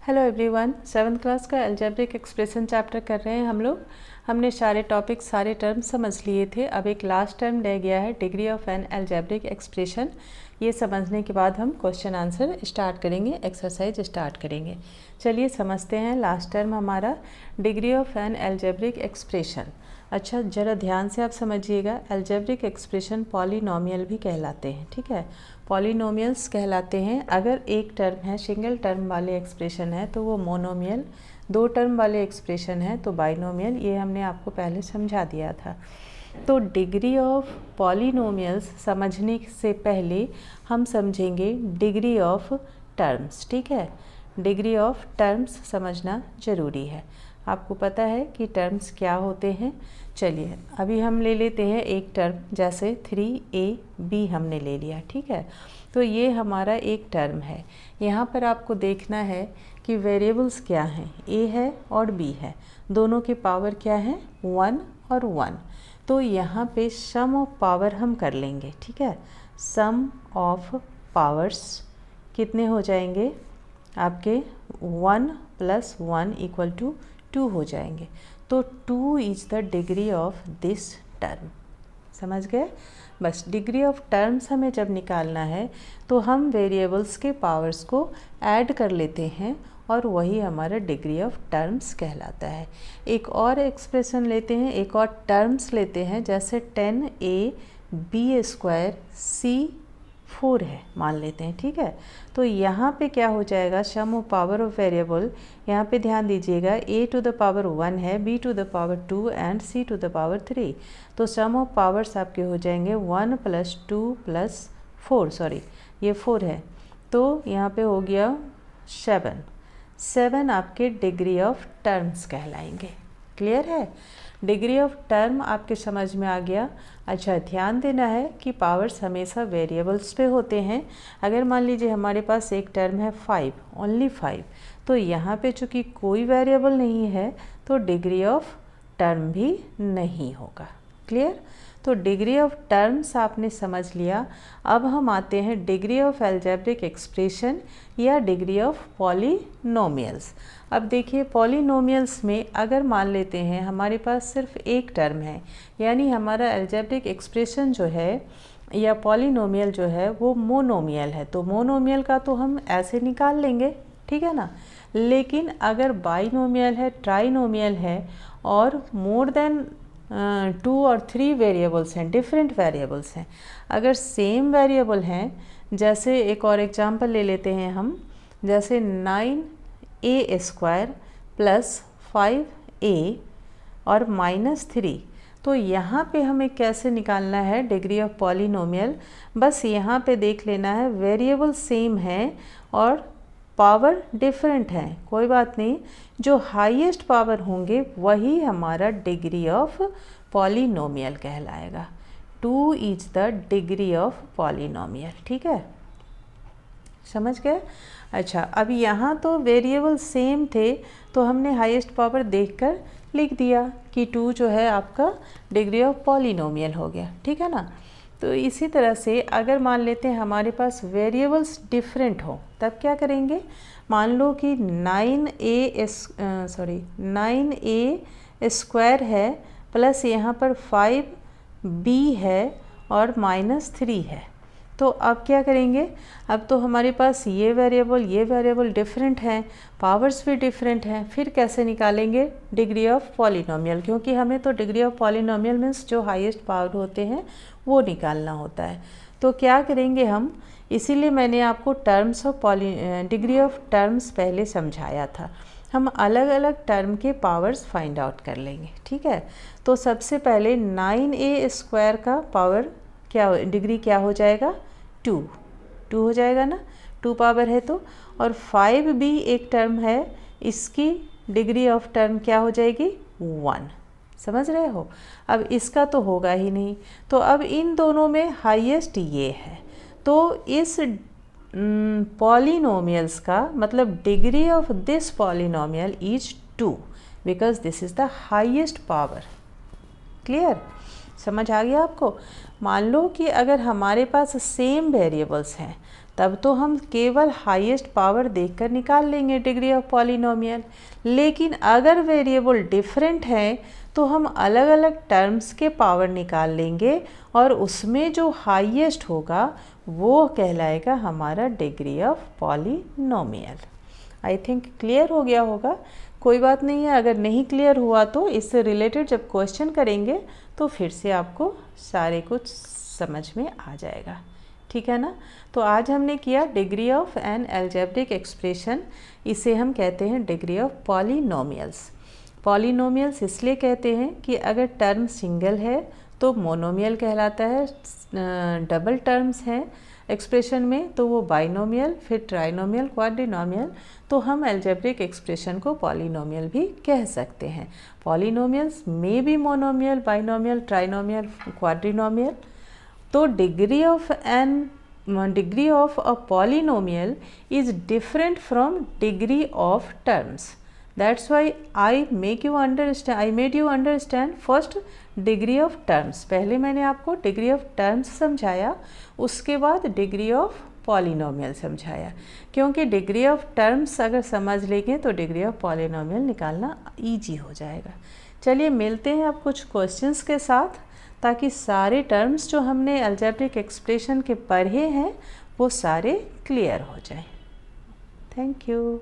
Hello everyone, 7th class का algebraic expression chapter कर रहे हैं हम लोग। हमने सारे टॉपिक सारे टर्म्स समझ लिए थे। अब एक लास्ट टर्म रह गया है, degree of N algebraic expression. ये समझने के बाद हम क्वेश्चन आंसर स्टार्ट करेंगे, एक्सरसाइज स्टार्ट करेंगे। चलिए समझते हैं लास्ट टर्म हमारा, degree of N algebraic expression. अच्छा, ज़रा ध्यान से आप समझिएगा, अलजेब्रिक एक्सप्रेशन पॉलिनोमियल भी कहलाते हैं। ठीक है, पॉलिनोमियल्स कहलाते हैं। अगर एक टर्म है, सिंगल टर्म वाले एक्सप्रेशन है तो वो मोनोमियल, दो टर्म वाले एक्सप्रेशन है तो बाइनोमियल। ये हमने आपको पहले समझा दिया था। तो डिग्री ऑफ पॉलिनोमियल्स समझने से पहले हम समझेंगे डिग्री ऑफ टर्म्स। ठीक है, डिग्री ऑफ टर्म्स समझना ज़रूरी है। आपको पता है कि टर्म्स क्या होते हैं। चलिए अभी हम ले लेते हैं एक टर्म, जैसे 3ab हमने ले लिया। ठीक है, तो ये हमारा एक टर्म है। यहाँ पर आपको देखना है कि वेरिएबल्स क्या हैं, a है और b है। दोनों के पावर क्या है, 1 और 1। तो यहाँ पे सम ऑफ पावर हम कर लेंगे। ठीक है, सम ऑफ पावर्स कितने हो जाएंगे आपके, 1 + 1 = 2 हो जाएंगे। तो 2 is the degree of this term. समझ गए? बस डिग्री ऑफ टर्म्स हमें जब निकालना है तो हम वेरिएबल्स के पावर्स को ऐड कर लेते हैं और वही हमारा डिग्री ऑफ टर्म्स कहलाता है। एक और एक्सप्रेशन लेते हैं, एक और टर्म्स लेते हैं, जैसे 10ab² c4 है मान लेते हैं। ठीक है, तो यहाँ पे क्या हो जाएगा, सम ऑफ पावर ऑफ वेरिएबल। यहाँ पे ध्यान दीजिएगा, a⁻1 है, b⁻2 एंड c⁻3। तो सम ऑफ पावर्स आपके हो जाएंगे 1 + 2 + 4, सॉरी ये 4 है, तो यहाँ पे हो गया 7 आपके डिग्री ऑफ टर्म्स कहलाएंगे। क्लियर है? डिग्री ऑफ टर्म आपके समझ में आ गया। अच्छा, ध्यान देना है कि पावर्स हमेशा वेरिएबल्स पे होते हैं। अगर मान लीजिए हमारे पास एक टर्म है 5, ओनली 5, तो यहाँ पे चूँकि कोई वेरिएबल नहीं है तो डिग्री ऑफ टर्म भी नहीं होगा। क्लियर? तो डिग्री ऑफ टर्म्स आपने समझ लिया। अब हम आते हैं डिग्री ऑफ अलजेब्रिक एक्सप्रेशन या डिग्री ऑफ पॉलिनोमियल्स। अब देखिए, पॉलिनोमियल्स में अगर मान लेते हैं हमारे पास सिर्फ एक टर्म है, यानी हमारा अलजेब्रिक एक्सप्रेशन जो है या पॉलिनोमियल जो है वो मोनोमियल है, तो मोनोमियल का तो हम ऐसे निकाल लेंगे। ठीक है ना? लेकिन अगर बाइनोमियल है, ट्राइनोमियल है और मोर देन 2 और 3 वेरिएबल्स हैं, डिफरेंट वेरिएबल्स हैं, अगर सेम वेरिएबल हैं, जैसे एक और एग्जांपल ले लेते हैं हम, जैसे 9a² + 5a और -3, तो यहाँ पे हमें कैसे निकालना है डिग्री ऑफ पॉलिनोमियल। बस यहाँ पे देख लेना है वेरिएबल सेम है और पावर डिफरेंट है, कोई बात नहीं, जो हाईएस्ट पावर होंगे वही हमारा डिग्री ऑफ पॉलिनोमियल कहलाएगा। 2 is the degree of polynomial. ठीक है, समझ गए? अच्छा, अब यहाँ तो वेरिएबल सेम थे तो हमने हाईएस्ट पावर देखकर लिख दिया कि 2 जो है आपका डिग्री ऑफ पॉलिनोमियल हो गया। ठीक है ना? तो इसी तरह से अगर मान लेते हैं हमारे पास वेरिएबल्स डिफरेंट हो, तब क्या करेंगे। मान लो कि 9a² है प्लस यहाँ पर 5b है और -3 है, तो अब क्या करेंगे। अब तो हमारे पास ये वेरिएबल डिफरेंट हैं, पावर्स भी डिफरेंट हैं, फिर कैसे निकालेंगे डिग्री ऑफ पॉलिनोमियल, क्योंकि हमें तो डिग्री ऑफ पॉलिनोमियल मीन्स जो हाईएस्ट पावर होते हैं वो निकालना होता है। तो क्या करेंगे हम, इसीलिए मैंने आपको terms of degree of terms पहले समझाया था। हम अलग अलग टर्म के पावर्स फाइंड आउट कर लेंगे। ठीक है, तो सबसे पहले 9a² का पावर क्या, डिग्री क्या हो जाएगा, 2 हो जाएगा ना, 2 पावर है तो। और 5b एक टर्म है, इसकी डिग्री ऑफ टर्म क्या हो जाएगी, 1। समझ रहे हो? अब इसका तो होगा ही नहीं, तो अब इन दोनों में हाईएस्ट ये है, तो इस पॉलिनोमियल्स का मतलब degree of this polynomial is 2 because this is the highest power. Clear? समझ आ गया आपको? मान लो कि अगर हमारे पास सेम वेरिएबल्स हैं तब तो हम केवल हाईएस्ट पावर देखकर निकाल लेंगे डिग्री ऑफ पॉलिनोमियल। लेकिन अगर वेरिएबल डिफरेंट है तो हम अलग अलग टर्म्स के पावर निकाल लेंगे और उसमें जो हाईएस्ट होगा वो कहलाएगा हमारा degree of polynomial. I think clear हो गया होगा। कोई बात नहीं है, अगर नहीं क्लियर हुआ तो इससे रिलेटेड जब क्वेश्चन करेंगे तो फिर से आपको सारे कुछ समझ में आ जाएगा, ठीक है ना। तो आज हमने किया degree of N algebraic expression, इसे हम कहते हैं डिग्री ऑफ पॉलिनोमियल्स। पॉलिनोमियल्स इसलिए कहते हैं कि अगर टर्म सिंगल है तो मोनोमियल कहलाता है, डबल टर्म्स हैं एक्सप्रेशन में तो वो बाइनोमियल, फिर ट्राइनोमियल, क्वाड्रिनोमियल, तो हम अलजेब्रिक एक्सप्रेशन को पॉलिनोमियल भी कह सकते हैं। पॉलिनोमियल्स में भी मोनोमियल, बाइनोमियल, ट्राइनोमियल, क्वाड्रिनोमियल। तो degree of a polynomial is different from degree of terms. That's why I made you understand first degree of terms. पहले मैंने आपको डिग्री ऑफ टर्म्स समझाया, उसके बाद डिग्री ऑफ पॉलिनोमियल समझाया, क्योंकि डिग्री ऑफ टर्म्स अगर समझ लेंगे तो डिग्री ऑफ पॉलिनोमियल निकालना ईजी हो जाएगा। चलिए मिलते हैं अब कुछ क्वेश्चंस के साथ, ताकि सारे टर्म्स जो हमने अलजेब्रिक एक्सप्रेशन के पढ़े हैं वो सारे क्लियर हो जाएं। Thank you.